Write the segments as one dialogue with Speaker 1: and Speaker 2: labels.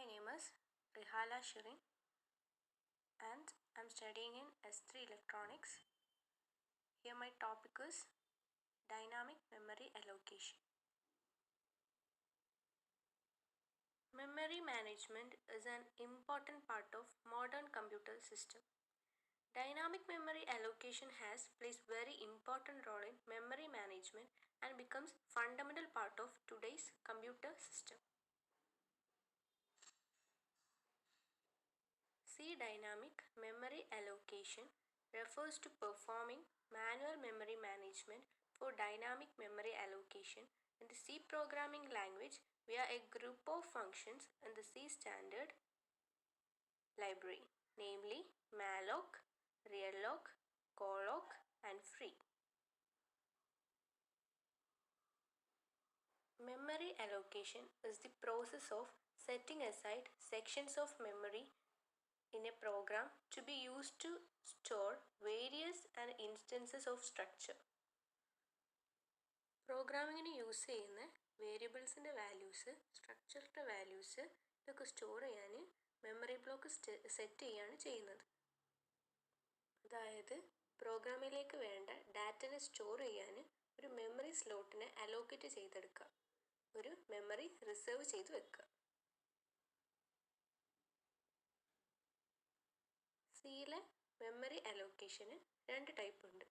Speaker 1: My name is Rihala Shirin and I'm studying in S3 Electronics. Here my topic is Dynamic Memory Allocation. Memory management is an important part of modern computer system. Dynamic memory allocation plays very important role in memory management and becomes fundamental part of today's computer system. C. Dynamic memory allocation refers to performing manual memory management for dynamic memory allocation in the C programming language via a group of functions in the C standard library, namely malloc, realloc, calloc, and free. Memory allocation is the process of setting aside sections of memory in a program to be used to store various and instances of structure. പ്രോഗ്രാമിങ്ങിന് use ചെയ്യുന്ന വേരിയബിൾസിൻ്റെ values, സ്ട്രക്ചറിൻ്റെ values ഇതൊക്കെ store ചെയ്യാൻ memory block set ചെയ്യുകയാണ് ചെയ്യുന്നത്. അതായത് പ്രോഗ്രാമിലേക്ക് വേണ്ട ഡാറ്റനെ സ്റ്റോർ ചെയ്യാൻ ഒരു മെമ്മറി സ്ലോട്ടിനെ അലോക്കേറ്റ് ചെയ്തെടുക്കുക, ഒരു മെമ്മറി റിസർവ് ചെയ്ത് വെക്കുക. സിയിലെ മെമ്മറി അലോക്കേഷന് രണ്ട് ടൈപ്പ് ഉണ്ട്.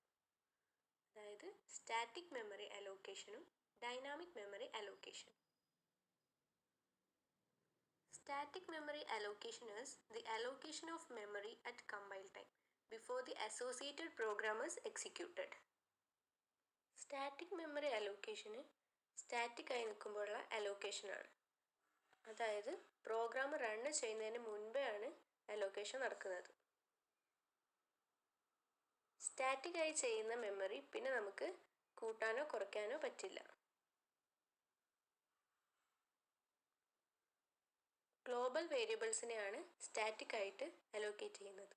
Speaker 1: അതായത് സ്റ്റാറ്റിക് മെമ്മറി അലോക്കേഷനും dynamic memory allocation. Static memory allocation is the allocation of memory at compile time before the associated program is executed. Static memory അലോക്കേഷന് സ്റ്റാറ്റിക് ആയി നിൽക്കുമ്പോഴുള്ള അലോക്കേഷനാണ്. അതായത് പ്രോഗ്രാം റണ്ണ് ചെയ്യുന്നതിന് മുൻപേ ആണ് അലോക്കേഷൻ നടക്കുന്നത്. സ്റ്റാറ്റിക് ആയി ചെയ്യുന്ന മെമ്മറി പിന്നെ നമുക്ക് കൂട്ടാനോ കുറയ്ക്കാനോ പറ്റില്ല. ഗ്ലോബൽ വേരിയബിൾസിനെയാണ് സ്റ്റാറ്റിക് ആയിട്ട് അലോക്കേറ്റ് ചെയ്യുന്നത്.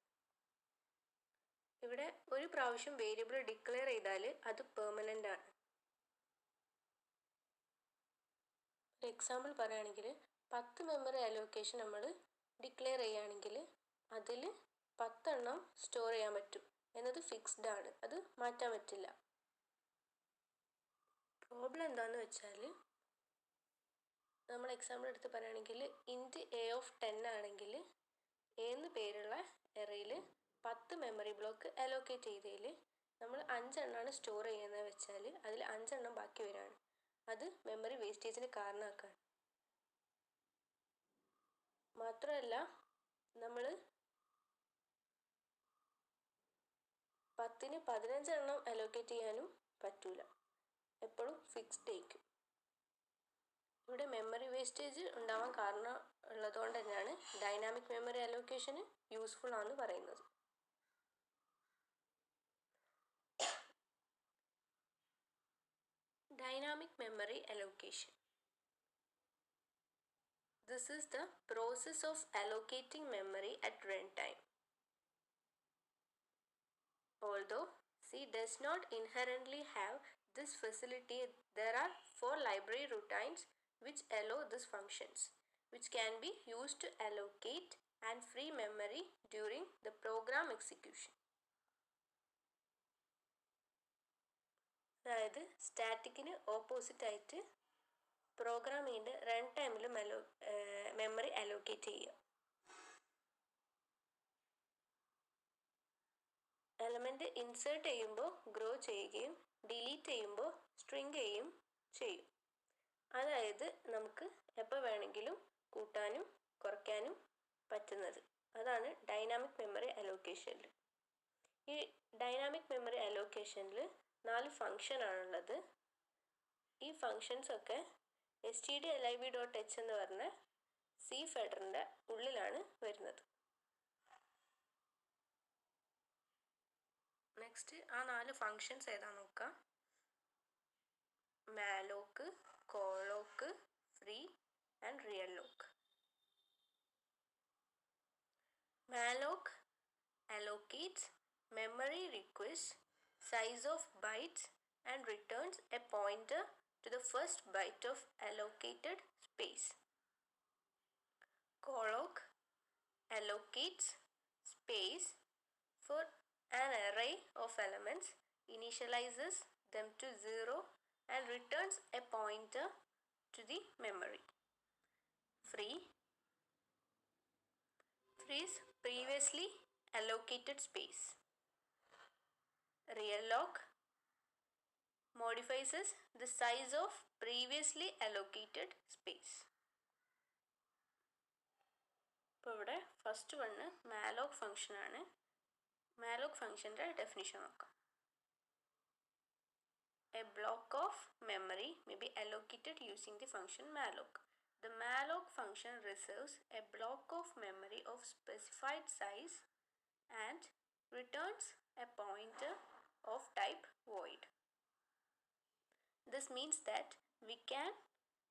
Speaker 1: ഇവിടെ ഒരു പ്രാവശ്യം വേരിയബിൾ ഡിക്ലെയർ ചെയ്താൽ അത് പെർമനൻ്റ് ആണ്. ഒരു എക്സാമ്പിൾ പറയുകയാണെങ്കിൽ 10 മെമ്മറി അലോക്കേഷൻ നമ്മൾ ഡിക്ലെയർ ചെയ്യുകയാണെങ്കിൽ അതിൽ 10 എണ്ണം സ്റ്റോർ ചെയ്യാൻ പറ്റും എന്നത് ഫിക്സ്ഡ് ആണ്, അത് മാറ്റാൻ പറ്റില്ല. പ്രോബ്ലം എന്താണെന്ന് വെച്ചാൽ നമ്മൾ എക്സാമ്പിൾ എടുത്ത് പറയുകയാണെങ്കിൽ ഇൻറ്റ് എ ഓഫ് 10 ആണെങ്കിൽ എ എന്ന് പേരുള്ള എറയിൽ 10 മെമ്മറി ബ്ലോക്ക് അലോക്കേറ്റ് ചെയ്തതിൽ നമ്മൾ 5 എണ്ണമാണ് സ്റ്റോർ ചെയ്യുന്നത് വെച്ചാൽ അതിൽ 5 എണ്ണം ബാക്കി വരികയാണ്. അത് മെമ്മറി വേസ്റ്റേജിന് കാരണമാക്കാണ്. മാത്രമല്ല നമ്മൾ 10ന് 15 എണ്ണം അലോക്കേറ്റ് ചെയ്യാനും പറ്റൂല, എപ്പോഴും ഫിക്സ്ഡ് ആയിരിക്കും. ഇവിടെ മെമ്മറി വേസ്റ്റേജ് ഉണ്ടാവാൻ കാരണം ഉള്ളതുകൊണ്ട് തന്നെയാണ് ഡൈനാമിക് മെമ്മറി അലോക്കേഷന് യൂസ്ഫുൾ ആണെന്ന് പറയുന്നത്. Dynamic memory allocation. This is the process of allocating memory at runtime. Although C does not inherently have this facility, there are 4 library routines which allow these functions, which can be used to allocate and free memory during the program execution. അതായത് സ്റ്റാറ്റിക്കിന് opposite ആയിട്ട് പ്രോഗ്രാമിൻ്റെ run ടൈമിൽ memory allocate ചെയ്യുക. Element insert ചെയ്യുമ്പോൾ grow ചെയ്യുകയും delete ചെയ്യുമ്പോൾ string ചെയ്യുകയും ചെയ്യും. അതായത് നമുക്ക് എപ്പോൾ വേണമെങ്കിലും കൂട്ടാനും കുറയ്ക്കാനും പറ്റുന്നത്. അതാണ് ഡൈനാമിക് മെമ്മറി അലോക്കേഷനിൽ. ഈ ഡൈനാമിക് മെമ്മറി അലോക്കേഷനിൽ 4 ഫങ്ഷനാണുള്ളത്. ഈ ഫങ്ഷൻസൊക്കെ stdlib.h എന്ന് പറഞ്ഞ സി ഫെഡറിൻ്റെ ഉള്ളിലാണ് വരുന്നത്. നെക്സ്റ്റ് ആ 4 ഫങ്ഷൻസ് ഏതാ നോക്കാം. Malloc, calloc, free and realloc. malloc allocates memory requests size of bytes and returns a pointer to the first byte of allocated space. Colloc allocates space for an array of elements, initializes them to 0 and returns a pointer to the memory. Free frees previously allocated space. Real lock modifies the size of previously allocated space. ഇപ്പോൾ ഇവിടെ first one മാലോക് function ആണ്. മാലോക് ഫംഗ്ഷൻ്റെ definition നോക്കാം. A block of memory may be allocated using the function malloc. The malloc function reserves a block of memory of specified size and returns a pointer of type void. This means that we can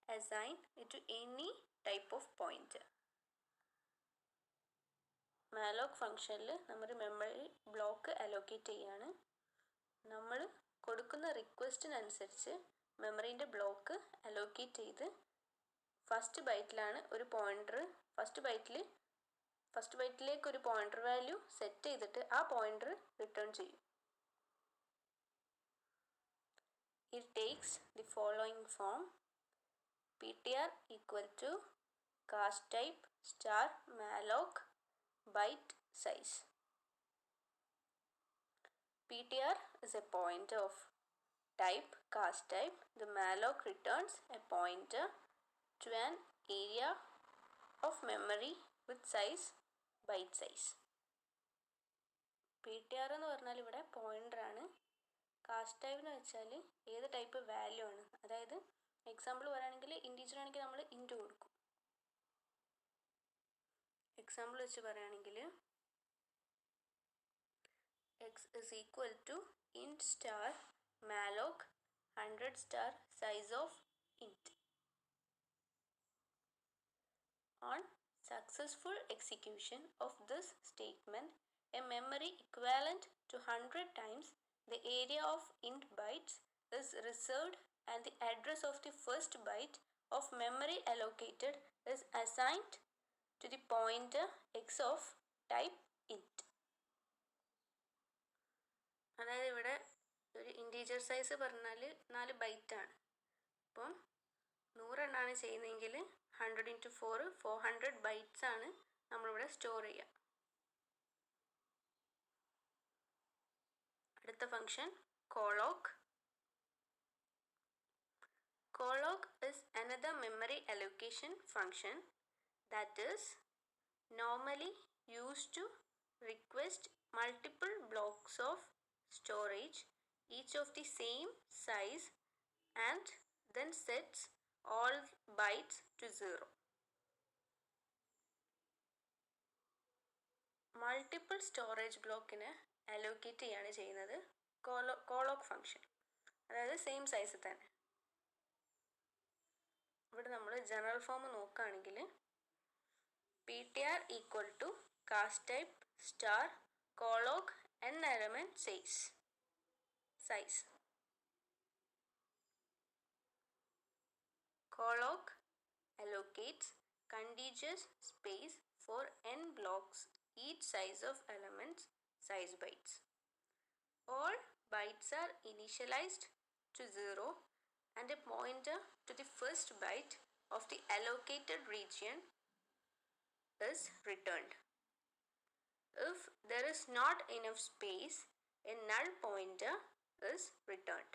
Speaker 1: assign it to any type of pointer. malloc ഫംഗ്ഷനിൽ നമ്മൾ memory block allocate ചെയ്യാണ്. നമ്മൾ കൊടുക്കുന്ന റിക്വസ്റ്റിനനുസരിച്ച് മെമ്മറീൻ്റെ block allocate ചെയ്ത് first ബൈറ്റിലാണ് ഒരു pointer first ബൈറ്റിലേക്ക് ഒരു pointer value set ചെയ്തിട്ട് ആ പോയിൻ്റർ റിട്ടേൺ ചെയ്യും. It takes the following form: ptr equal to cast type star malloc byte size. ptr is a pointer of type cast type. The malloc returns a pointer to an area of memory with size byte size. ptr എന്ന് പറഞ്ഞാൽ ഇവിടെ pointer ആണ്. Cast type എന്ന് വെച്ചാൽ ഏത് type value ആണ്. അതായത് example പറയുകയാണെങ്കിൽ ഇൻറ്റീജർ ആണെങ്കിൽ നമ്മൾ ഇൻറ്റു കൊടുക്കും. എക്സാമ്പിൾ വെച്ച് പറയുകയാണെങ്കിൽ x is equal to int star malloc 100 star size of int. On successful execution of this statement, a memory equivalent to 100 times the area of int bytes is reserved and the address of the first byte of memory allocated is assigned to the pointer x of type int. അതായത് ഇവിടെ ഒരു integer size പറഞ്ഞാൽ 4 ബൈറ്റാണ്. അപ്പം 100 എണ്ണമാണ് ചെയ്യുന്നതെങ്കിൽ 100 × 4 400 bytes ആണ് നമ്മളിവിടെ store ചെയ്യുക. അടുത്ത function colloc. colloc is another memory allocation function that is normally used to request multiple blocks of storage, each of the same size, and then sets all bytes to 0. Multiple storage ബ്ലോക്കിന് allocate ചെയ്യാണ് ചെയ്യുന്നത് colloc function. അതായത് same size തന്നെ. ഇവിടെ നമ്മൾ general form നോക്കുകയാണെങ്കിൽ ptr equal to cast type star colloc n element size. colloc allocates contiguous space for n blocks, each size of elements size bytes. All bytes are initialized to 0 and a pointer to the first byte of the allocated region is returned. If there is not enough space, a null pointer is returned.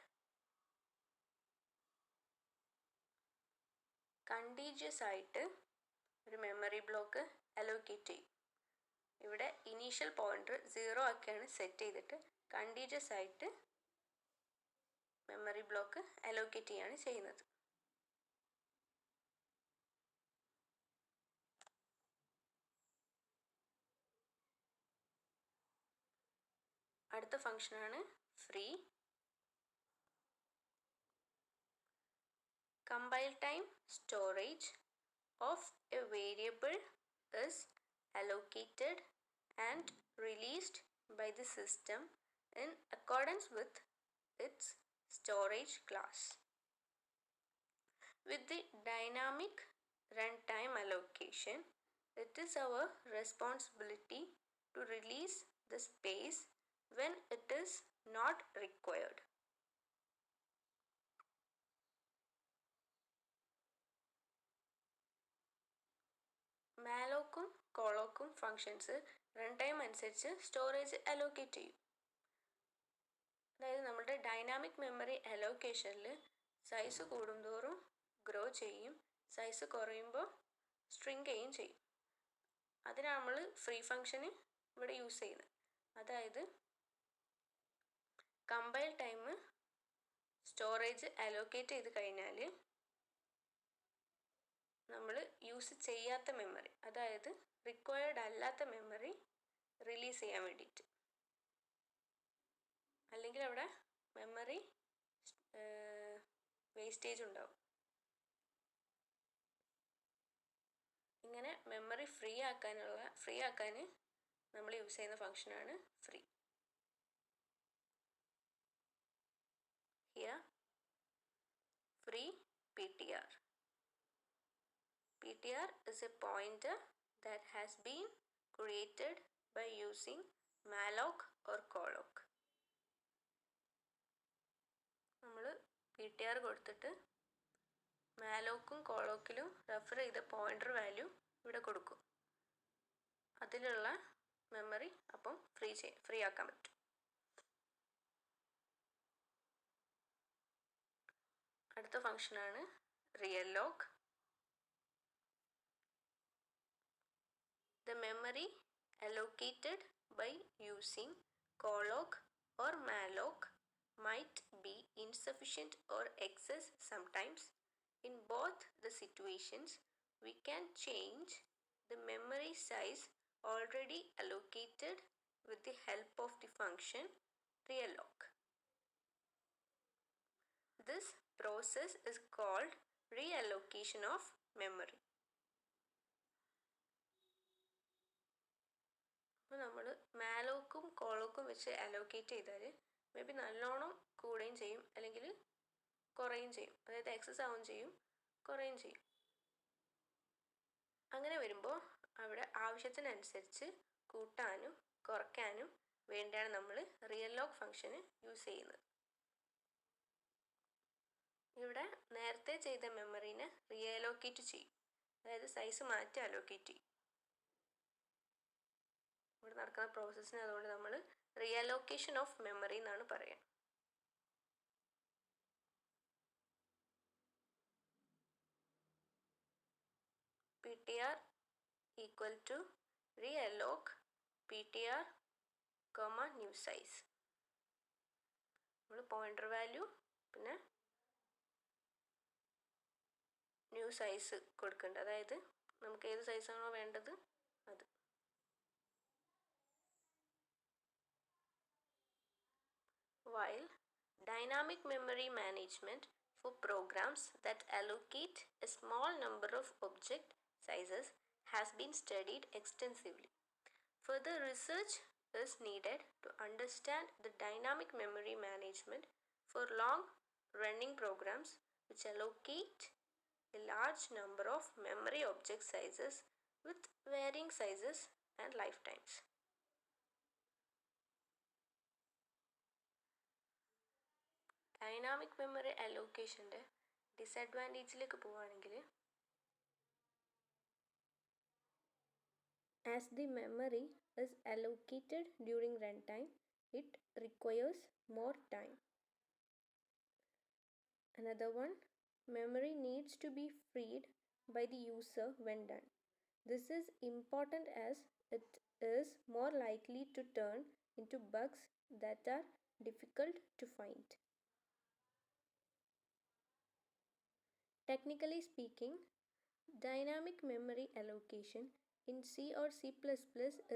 Speaker 1: Continuous ആയിട്ട് ഒരു memory block allocate ചെയ്യും. ഇവിടെ initial pointer 0 ഒക്കെയാണ് set ചെയ്തിട്ട് continuous ആയിട്ട് memory block allocate ചെയ്യാണ് ചെയ്യുന്നത്. അടുത്ത ഫംഗ്ഷനാണ് free. compile time storage of a variable is allocated and released by the system in accordance with its storage class. With the dynamic runtime allocation, It is our responsibility to release the space when it is not required. മാലോക്കും കോളോക്കും functions run time അനുസരിച്ച് storage allocate ചെയ്യും. അതായത് നമ്മുടെ dynamic memory അലോക്കേഷനിൽ size കൂടുന്തോറും grow ചെയ്യും, size കുറയുമ്പോൾ സ്ട്രിങ്ക് ചെയ്യുകയും ചെയ്യും. അതിനാണ് നമ്മൾ ഫ്രീ ഫങ്ഷന് ഇവിടെ യൂസ് ചെയ്യുന്നത്. അതായത് കമ്പൈൽ ടൈം സ്റ്റോറേജ് അലോക്കേറ്റ് ചെയ്ത് കഴിഞ്ഞാൽ നമ്മൾ യൂസ് ചെയ്യാത്ത മെമ്മറി, അതായത് റിക്വയർഡ് അല്ലാത്ത മെമ്മറി റിലീസ് ചെയ്യാൻ വേണ്ടിയിട്ട്, അല്ലെങ്കിൽ അവിടെ മെമ്മറി വേസ്റ്റേജ് ഉണ്ടാവും. ഇങ്ങനെ മെമ്മറി ഫ്രീ ആക്കാൻ നമ്മൾ യൂസ് ചെയ്യുന്ന ഫങ്ഷനാണ് free. Here free PTR. PTR is a pointer that has been created by using malloc or calloc. നമ്മൾ PTR കൊടുത്തിട്ട് മാലോക്കും കോളോക്കിലും റെഫർ ചെയ്ത പോയിന്റർ വാല്യൂ ഇവിടെ കൊടുക്കും. അതിലുള്ള മെമ്മറി അപ്പം ഫ്രീ ആക്കാൻ പറ്റും. അടുത്ത ഫങ്ഷനാണ് realloc. The memory allocated by using calloc or malloc might be insufficient or excess sometimes. In both the situations, we can change the memory size already allocated with the help of the function realloc. This process is called reallocation of memory. അപ്പോൾ നമ്മൾ മാലോക്കും കോളോക്കും വെച്ച് allocate ചെയ്താൽ may be നല്ലോണം കൂടുകയും ചെയ്യും, അല്ലെങ്കിൽ കുറയുകയും ചെയ്യും. അതായത് എക്സസ് ആവുകയും ചെയ്യും, കുറയുകയും ചെയ്യും. അങ്ങനെ വരുമ്പോൾ അവിടെ ആവശ്യത്തിനനുസരിച്ച് കൂട്ടാനും കുറയ്ക്കാനും വേണ്ടിയാണ് നമ്മൾ റിയൽ ലോക്ക് ഫങ്ഷന് യൂസ് ചെയ്യുന്നത്. ഇവിടെ നേരത്തെ ചെയ്ത മെമ്മറീനെ റിയലോക്കേറ്റ് ചെയ്യും, അതായത് സൈസ് മാറ്റി അലോക്കേറ്റ് ചെയ്യും. ഇവിടെ നടക്കുന്ന പ്രോസസ്സിന് അതുകൊണ്ട് നമ്മൾ റിയലോക്കേഷൻ ഓഫ് മെമ്മറി എന്നാണ് പറയുക. PTR equal to realloc PTR, new size. നമ്മൾ പോയിന്റർ വാല്യൂ പിന്നെ ന്യൂ സൈസ് കൊടുക്കേണ്ടത്, അതായത് നമുക്ക് ഏത് സൈസാണോ വേണ്ടത് അത്. While dynamic memory management for programs that allocate a small number of object sizes has been studied extensively. Further research is needed to understand the dynamic memory management for long running programs which allocate a large number of memory object sizes with varying sizes and lifetimes. Dynamic memory അലോക്കേഷൻ്റെ ഡിസഡ്വാൻറ്റേജിലേക്ക് പോവുകയാണെങ്കിൽ, as the memory is allocated during runtime, it requires more time. Another one, memory needs to be freed by the user when done. This is important as it is more likely to turn into bugs that are difficult to find. Technically speaking, dynamic memory allocation in C or C++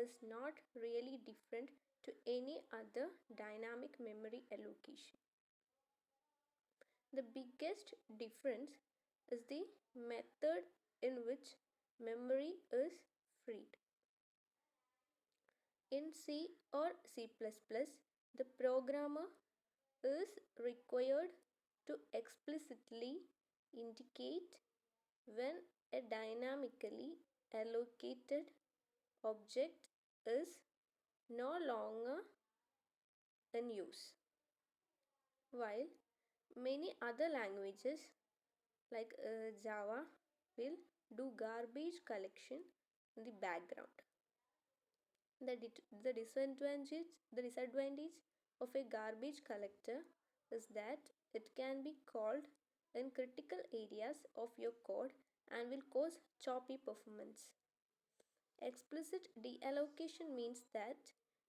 Speaker 1: is not really different to any other dynamic memory allocation. The biggest difference is the method in which memory is freed. In C or C++, the programmer is required to explicitly indicate when a dynamically allocated object is no longer in use, while many other languages like Java will do garbage collection in the background. The disadvantage of a garbage collector is that it can be called in critical areas of your code and will cause choppy performance. Explicit deallocation means that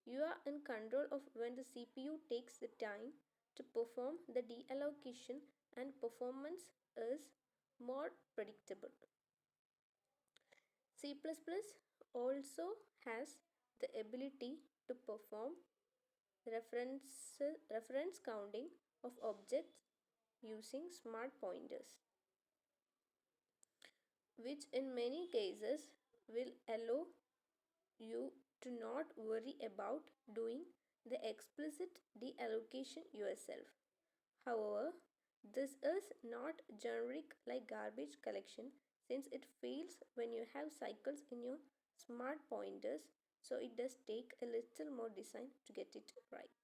Speaker 1: you are in control of when the CPU takes the time to perform the deallocation and performance is more predictable. C++ also has the ability to perform reference counting of objects using smart pointers, which in many cases will allow you to not worry about doing the explicit deallocation yourself. However, this is not generic like garbage collection since it fails when you have cycles in your smart pointers, so it does take a little more design to get it right.